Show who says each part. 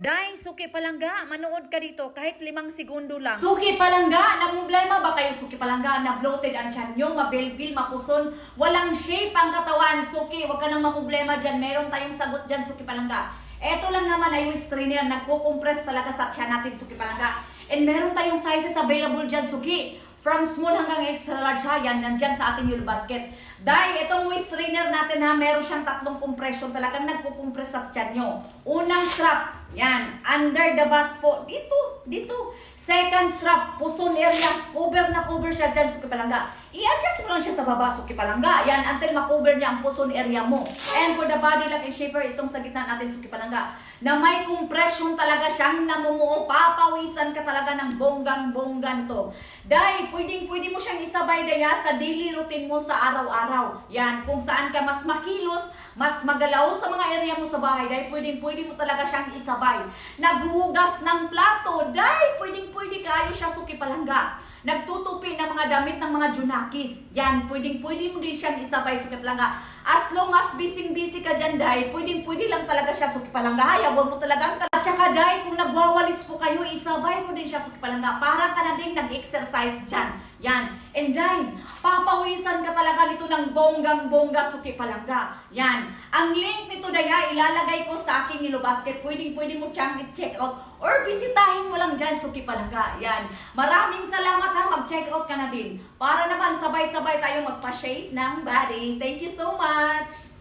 Speaker 1: Day, Suki Palangga, manood ka dito kahit 5 segundo lang.
Speaker 2: Suki Palangga, namumblema ba kayo Suki Palangga na bloated ang tiyan nyo, mabilbil, mapuson, walang shape ang katawan? Suki, wag ka nang mamumblema dyan. Meron tayong sagot dyan Suki Palangga. Eto lang naman ay strainer, nagko-compress talaga sa tiyan natin Suki Palangga. And meron tayong sizes available dyan Suki. From small hanggang extra large ha, yan, nandyan sa ating Yule Basket. Dahil itong waist trainer natin ha, meron siyang 3 compression, talagang nagpo-compress sa tiyan nyo. Unang strap, yan, under the bust po, dito. Second strap, puson area, cover na cover siya dyan, Suki Palangga. I-adjust mo lang siya sa baba, Suki Palangga. Yan, until ma-cover niya ang puson area mo. And for the body lock and shaper, itong sa gitna natin, Suki Palangga, na may compression talaga siyang namumuo, papawisan ka talaga ng bonggang-bonggan to. Dahil pwedeng-pwede mo siyang isabay daya sa daily routine mo sa araw-araw. Yan, kung saan ka mas makilos, mas magalaw sa mga area mo sa bahay, dahil pwedeng-pwede mo talaga siyang isabay. Naghuhugas ng plato, dahil pwedeng-pwede kayo siya, Suki Palangga. Nagtutupi ng mga damit ng mga junakis. Yan, pwedeng-pwede mo din siyang isabay, Suki Palangga. As long as busy-busy ka dyan, dahil pwedeng-pwede lang talaga siya, Suki Palangga. Hayabon mo talaga. At saka dahil kung nagwawalis po kayo, isabay mo din siya, Suki Palangga. Para ka na din nag-exercise dyan. Yan. And dahil, papawisan ka talaga nito ng bonggang-bongga, Suki Palangga. Yan. Ang link nito daya, ilalagay ko sa aking Yule Basket. Pwedeng-pwede mo siyang check out or bisitahin mo lang dyan, Suki Palangga. Yan. Maraming salamat ha, mag-check out ka na din. Para naman sabay-sabay tayong magpa-shape ng body. Thank you so much!